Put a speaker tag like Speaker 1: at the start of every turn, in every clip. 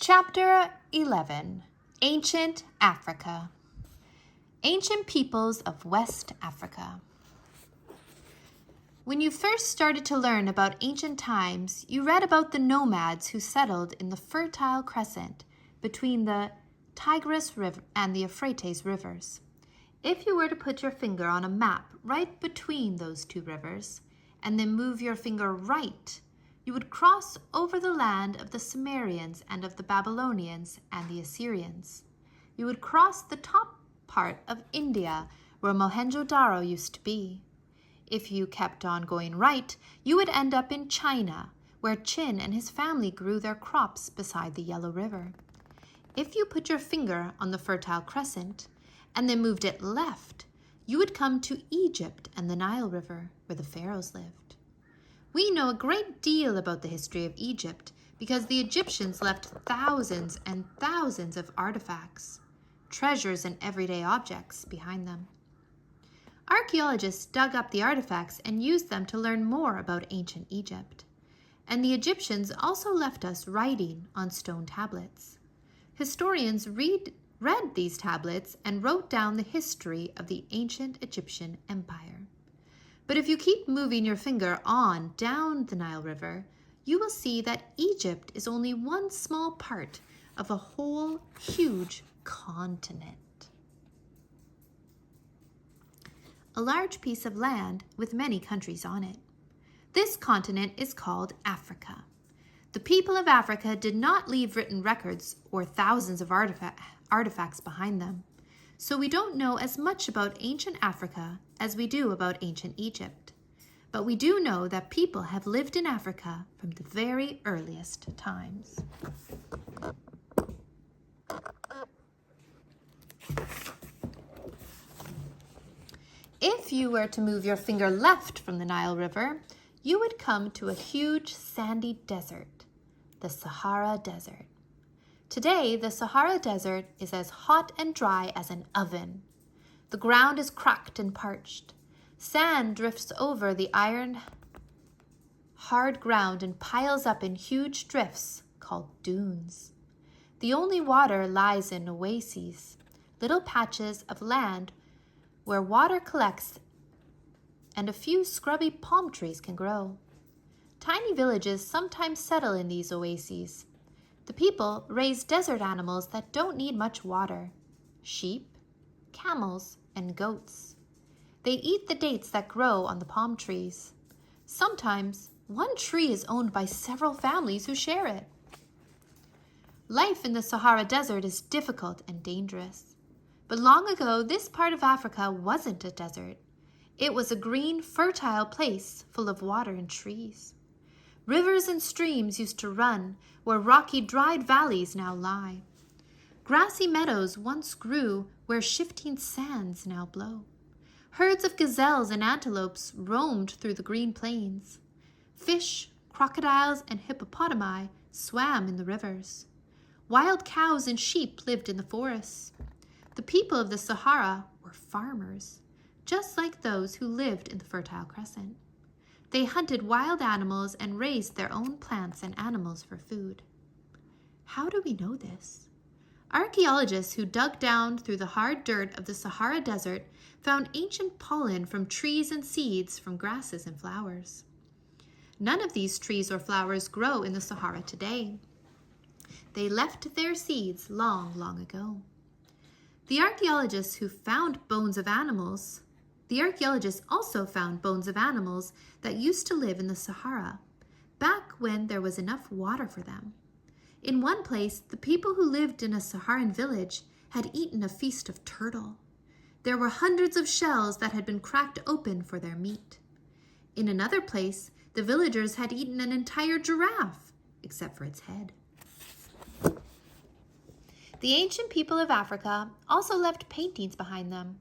Speaker 1: Chapter 11, Ancient Africa. Ancient Peoples of West Africa. When you first started to learn about ancient times, you read about the nomads who settled in the Fertile Crescent between the Tigris River and the Euphrates rivers. If you were to put your finger on a map right between those two rivers, and then move your finger right, you would cross over the land of the Sumerians and of the Babylonians and the Assyrians. You would cross the top part of India, where Mohenjo-daro used to be. If you kept on going right, you would end up in China, where Qin and his family grew their crops beside the Yellow River. If you put your finger on the Fertile Crescent and then moved it left, you would come to Egypt and the Nile River, where the pharaohs lived. We know a great deal about the history of Egypt because the Egyptians left thousands and thousands of artifacts, treasures and everyday objects behind them. Archaeologists dug up the artifacts and used them to learn more about ancient Egypt. And the Egyptians also left us writing on stone tablets. Historians read these tablets and wrote down the history of the ancient Egyptian empire. But if you keep moving your finger on down the Nile River, you will see that Egypt is only one small part of a whole huge continent. A large piece of land with many countries on it. This continent is called Africa. The people of Africa did not leave written records or thousands of artifacts behind them. So we don't know as much about ancient Africa as we do about ancient Egypt. But we do know that people have lived in Africa from the very earliest times. If you were to move your finger left from the Nile River, you would come to a huge sandy desert, the Sahara Desert. Today, the Sahara Desert is as hot and dry as an oven. The ground is cracked and parched. Sand drifts over the iron hard ground and piles up in huge drifts called dunes. The only water lies in oases, little patches of land where water collects and a few scrubby palm trees can grow. Tiny villages sometimes settle in these oases. The people raise desert animals that don't need much water: sheep, camels, and goats. They eat the dates that grow on the palm trees. Sometimes one tree is owned by several families who share it. Life in the Sahara Desert is difficult and dangerous. But long ago, this part of Africa wasn't a desert. It was a green, fertile place full of water and trees. Rivers and streams used to run where rocky, dried valleys now lie. Grassy meadows once grew where shifting sands now blow. Herds of gazelles and antelopes roamed through the green plains. Fish, crocodiles, and hippopotami swam in the rivers. Wild cows and sheep lived in the forests. The people of the Sahara were farmers, just like those who lived in the Fertile Crescent. They hunted wild animals and raised their own plants and animals for food. How do we know this? Archaeologists who dug down through the hard dirt of the Sahara Desert found ancient pollen from trees and seeds from grasses and flowers. None of these trees or flowers grow in the Sahara today. They left their seeds long, long ago. The archaeologists also found bones of animals that used to live in the Sahara, back when there was enough water for them. In one place, the people who lived in a Saharan village had eaten a feast of turtle. There were hundreds of shells that had been cracked open for their meat. In another place, the villagers had eaten an entire giraffe, except for its head. The ancient people of Africa also left paintings behind them.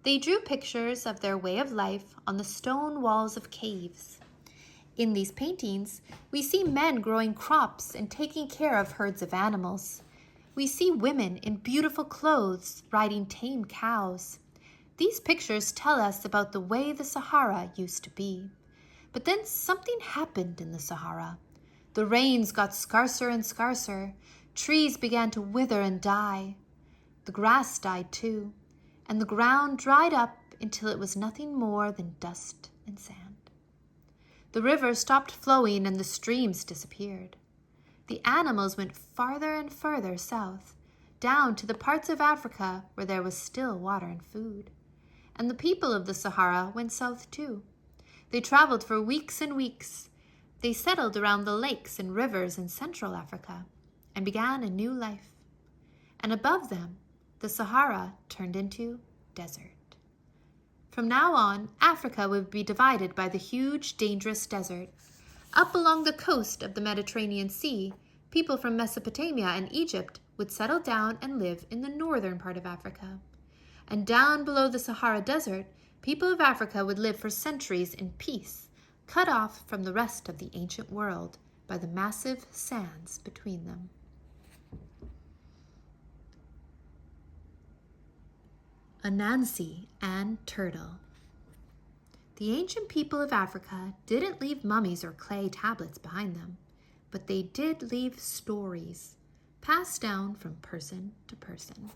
Speaker 1: They drew pictures of their way of life on the stone walls of caves. In these paintings, we see men growing crops and taking care of herds of animals. We see women in beautiful clothes riding tame cows. These pictures tell us about the way the Sahara used to be. But then something happened in the Sahara. The rains got scarcer and scarcer. Trees began to wither and die. The grass died too, and the ground dried up until it was nothing more than dust and sand. The river stopped flowing and the streams disappeared. The animals went farther and farther south, down to the parts of Africa where there was still water and food. And the people of the Sahara went south too. They traveled for weeks and weeks. They settled around the lakes and rivers in Central Africa and began a new life. And above them, the Sahara turned into desert. From now on, Africa would be divided by the huge, dangerous desert. Up along the coast of the Mediterranean Sea, people from Mesopotamia and Egypt would settle down and live in the northern part of Africa. And down below the Sahara Desert, people of Africa would live for centuries in peace, cut off from the rest of the ancient world by the massive sands between them. Anansi and Turtle. The ancient people of Africa didn't leave mummies or clay tablets behind them, but they did leave stories, passed down from person to person.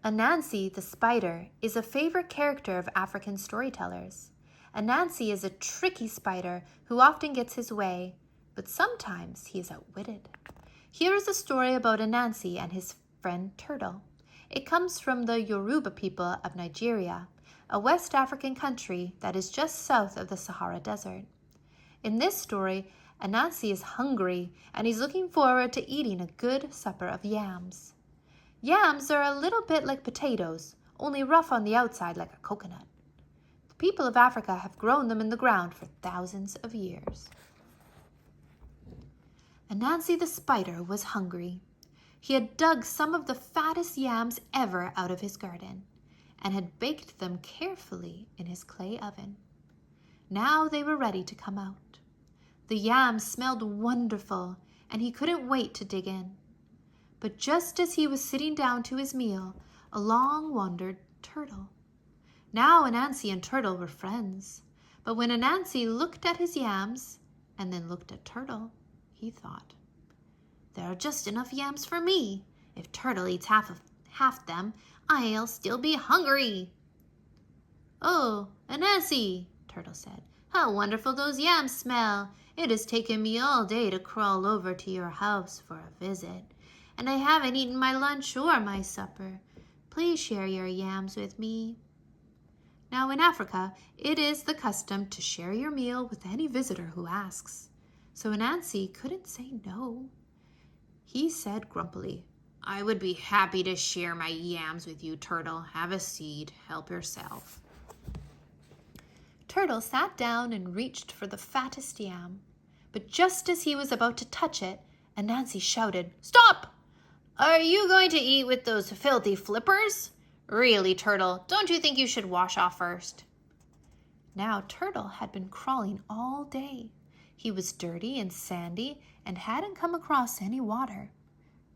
Speaker 1: Anansi the spider is a favorite character of African storytellers. Anansi is a tricky spider who often gets his way, but sometimes he is outwitted. Here is a story about Anansi and his friend Turtle. It comes from the Yoruba people of Nigeria, a West African country that is just south of the Sahara Desert. In this story, Anansi is hungry and he's looking forward to eating a good supper of yams. Yams are a little bit like potatoes, only rough on the outside like a coconut. The people of Africa have grown them in the ground for thousands of years. Anansi the spider was hungry. He had dug some of the fattest yams ever out of his garden and had baked them carefully in his clay oven. Now they were ready to come out. The yams smelled wonderful and he couldn't wait to dig in. But just as he was sitting down to his meal, along wandered Turtle. Now Anansi and Turtle were friends, but when Anansi looked at his yams and then looked at Turtle, he thought, "There are just enough yams for me. If Turtle eats half them, I'll still be hungry." "Oh, Anansi," Turtle said, "how wonderful those yams smell. It has taken me all day to crawl over to your house for a visit, and I haven't eaten my lunch or my supper. Please share your yams with me." Now in Africa, it is the custom to share your meal with any visitor who asks. So Anansi couldn't say no. He said grumpily, "I would be happy to share my yams with you, Turtle. Have a seat. Help yourself." Turtle sat down and reached for the fattest yam. But just as he was about to touch it, Anansi shouted, "Stop! Are you going to eat with those filthy flippers? Really, Turtle, don't you think you should wash off first?" Now Turtle had been crawling all day. He was dirty and sandy and hadn't come across any water.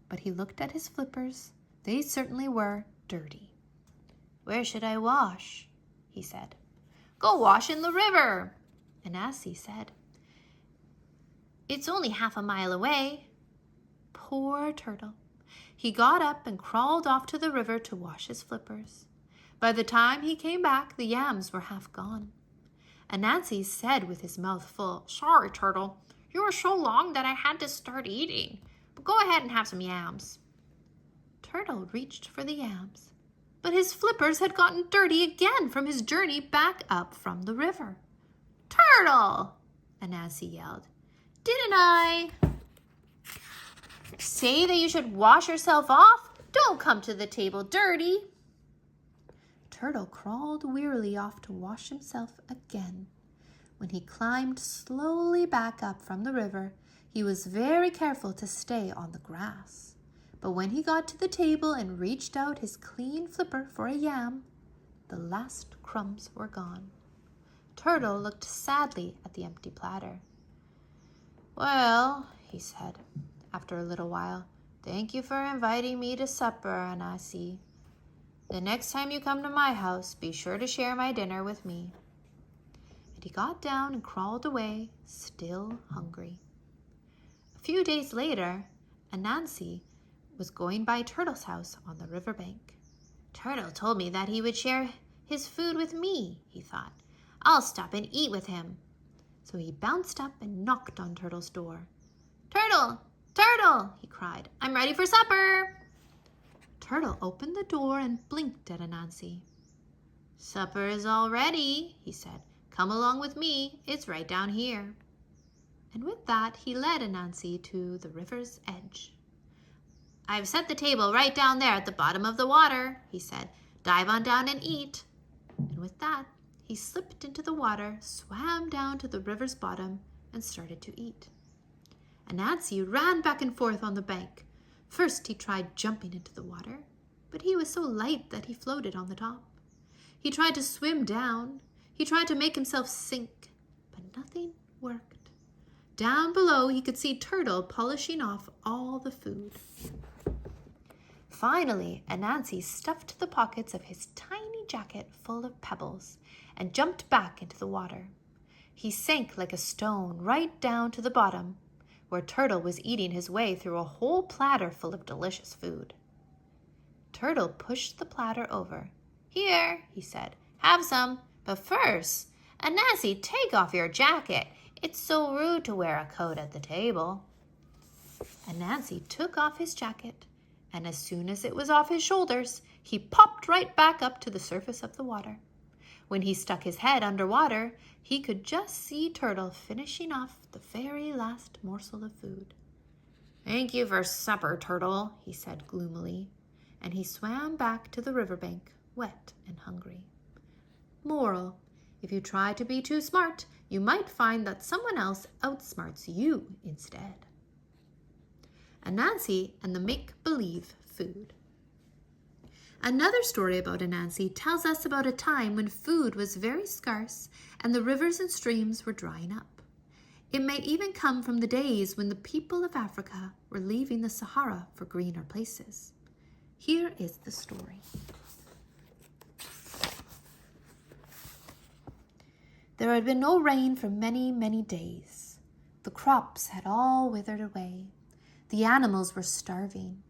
Speaker 1: But he looked at his flippers. They certainly were dirty. "Where should I wash?" he said. "Go wash in the river," Anansi said. "It's only half a mile away." Poor Turtle. He got up and crawled off to the river to wash his flippers. By the time he came back, the yams were half gone. Anansi said with his mouth full, "Sorry, Turtle. You were so long that I had to start eating. But go ahead and have some yams." Turtle reached for the yams, but his flippers had gotten dirty again from his journey back up from the river. "Turtle!" Anansi yelled. "Didn't I say that you should wash yourself off? Don't come to the table dirty." Turtle crawled wearily off to wash himself again. When he climbed slowly back up from the river, he was very careful to stay on the grass. But when he got to the table and reached out his clean flipper for a yam, the last crumbs were gone. Turtle looked sadly at the empty platter. "Well," he said, after a little while, "thank you for inviting me to supper, Anansi. The next time you come to my house, be sure to share my dinner with me." And he got down and crawled away, still hungry. A few days later, Anansi was going by Turtle's house on the riverbank. Turtle told me that he would share his food with me, he thought. I'll stop and eat with him. So he bounced up and knocked on Turtle's door. Turtle! Turtle! He cried. I'm ready for supper! Turtle opened the door and blinked at Anansi. Supper is all ready, he said. Come along with me. It's right down here. And with that, he led Anansi to the river's edge. I've set the table right down there at the bottom of the water, he said. Dive on down and eat. And with that, he slipped into the water, swam down to the river's bottom, and started to eat. Anansi ran back and forth on the bank. First, he tried jumping into the water, but he was so light that he floated on the top. He tried to swim down. He tried to make himself sink, but nothing worked. Down below, he could see Turtle polishing off all the food. Finally, Anansi stuffed the pockets of his tiny jacket full of pebbles and jumped back into the water. He sank like a stone right down to the bottom, where Turtle was eating his way through a whole platter full of delicious food. Turtle pushed the platter over. Here, he said, have some, but first, Anansi, take off your jacket. It's so rude to wear a coat at the table. Anansi took off his jacket, and as soon as it was off his shoulders, he popped right back up to the surface of the water. When he stuck his head underwater, he could just see Turtle finishing off the very last morsel of food. Thank you for supper, Turtle, he said gloomily, and he swam back to the riverbank, wet and hungry. Moral: if you try to be too smart, you might find that someone else outsmarts you instead. Anansi and the make-believe food. Another story about Anansi tells us about a time when food was very scarce and the rivers and streams were drying up. It may even come from the days when the people of Africa were leaving the Sahara for greener places. Here is the story. There had been no rain for many, many days. The crops had all withered away. The animals were starving.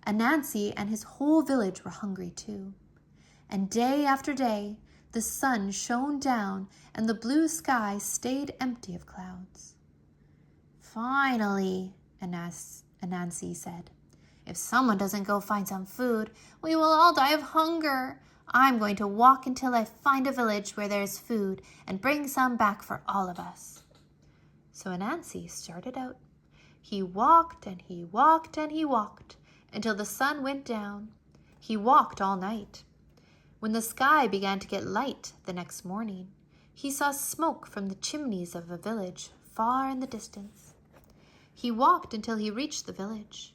Speaker 1: Anansi and his whole village were hungry too. And day after day, the sun shone down and the blue sky stayed empty of clouds. Finally, Anansi said, if someone doesn't go find some food, we will all die of hunger. I'm going to walk until I find a village where there's food and bring some back for all of us. So Anansi started out. He walked and he walked and he walked until the sun went down. He walked all night. When the sky began to get light the next morning, he saw smoke from the chimneys of a village far in the distance. He walked until he reached the village,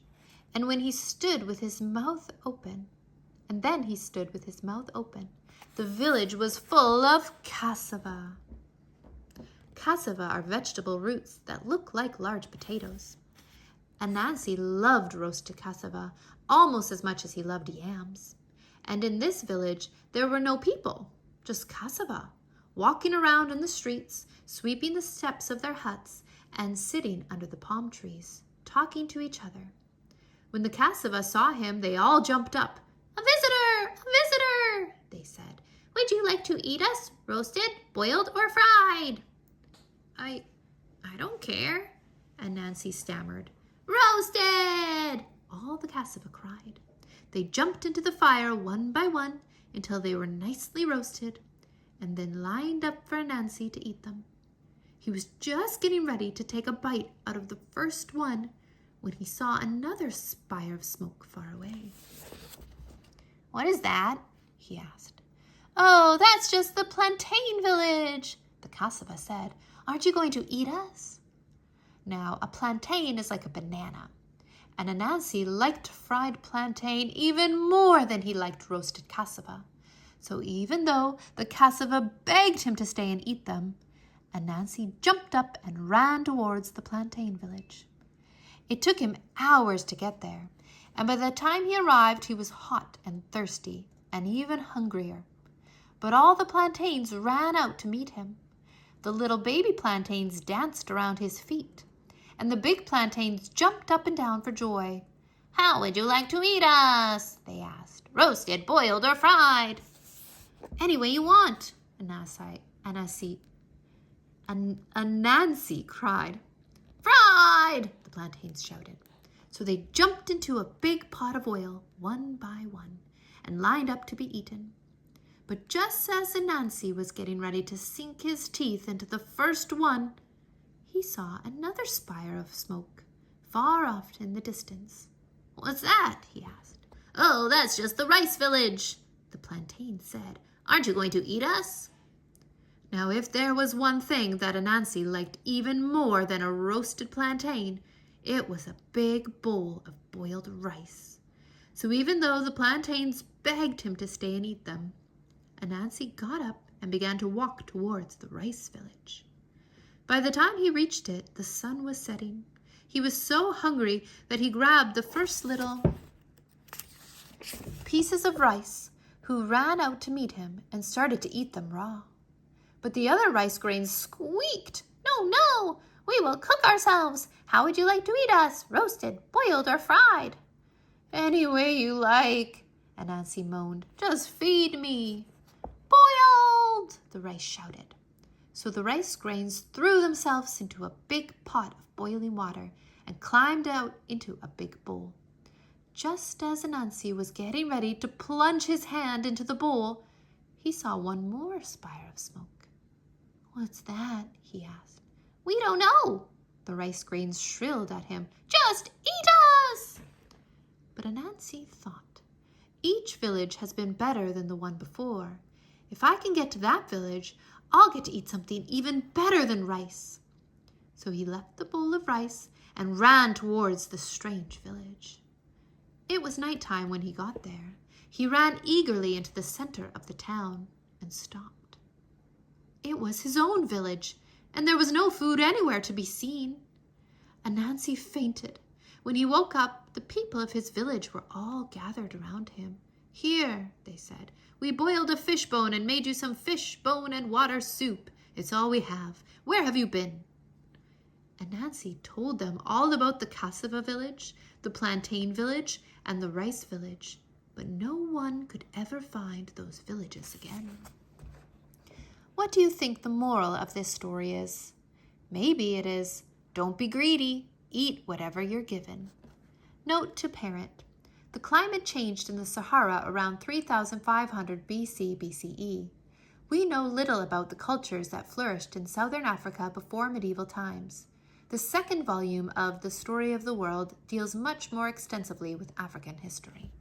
Speaker 1: and when he stood with his mouth open, the village was full of cassava. Cassava are vegetable roots that look like large potatoes. Anansi loved roasted cassava almost as much as he loved yams. And in this village, there were no people, just cassava, walking around in the streets, sweeping the steps of their huts, and sitting under the palm trees, talking to each other. When the cassava saw him, they all jumped up. "A visitor! A visitor!" they said. "Would you like to eat us, roasted, boiled, or fried?" I don't care," Anansi stammered. "Roasted!" all the cassava cried. They jumped into the fire one by one until they were nicely roasted, and then lined up for Anansi to eat them. He was just getting ready to take a bite out of the first one when he saw another spire of smoke far away. "What is that?" he asked. "Oh, that's just the plantain village," the cassava said. "Aren't you going to eat us?" Now, a plantain is like a banana, and Anansi liked fried plantain even more than he liked roasted cassava. So even though the cassava begged him to stay and eat them, Anansi jumped up and ran towards the plantain village. It took him hours to get there, and by the time he arrived, he was hot and thirsty and even hungrier. But all the plantains ran out to meet him. the little baby plantains danced around his feet, and the big plantains jumped up and down for joy. "How would you like to eat us?" they asked. "Roasted, boiled, or fried?" "Any way you want," Anansi cried. "Fried!" the plantains shouted. So they jumped into a big pot of oil, one by one, and lined up to be eaten. But just as Anansi was getting ready to sink his teeth into the first one, he saw another spire of smoke, far off in the distance. "What's that?" he asked. "Oh, that's just the rice village," the plantain said. "Aren't you going to eat us?" Now, if there was one thing that Anansi liked even more than a roasted plantain, it was a big bowl of boiled rice. So even though the plantains begged him to stay and eat them, Anansi got up and began to walk towards the rice village. By the time he reached it, the sun was setting. He was so hungry that he grabbed the first little pieces of rice, who ran out to meet him and started to eat them raw. But the other rice grains squeaked, "No, no, we will cook ourselves. How would you like to eat us? Roasted, boiled, or fried?" "Any way you like," Anansi moaned. "Just feed me." "Boiled!" the rice shouted. So the rice grains threw themselves into a big pot of boiling water and climbed out into a big bowl. Just as Anansi was getting ready to plunge his hand into the bowl, he saw one more spire of smoke. "What's that?" he asked. "We don't know," the rice grains shrilled at him. "Just eat us!" But Anansi thought, each village has been better than the one before. If I can get to that village, I'll get to eat something even better than rice. So he left the bowl of rice and ran towards the strange village. It was nighttime when he got there. He ran eagerly into the center of the town and stopped. It was his own village, and there was no food anywhere to be seen. Anansi fainted. When he woke up, the people of his village were all gathered around him. "Here," they said, "we boiled a fish bone and made you some fish bone and water soup. It's all we have. Where have you been?" Anansi told them all about the cassava village, the plantain village, and the rice village, but no one could ever find those villages again. What do you think the moral of this story is? Maybe it is, don't be greedy, eat whatever you're given. Note to parent, the climate changed in the Sahara around 3,500 BC/BCE. We know little about the cultures that flourished in southern Africa before medieval times. The second volume of The Story of the World deals much more extensively with African history.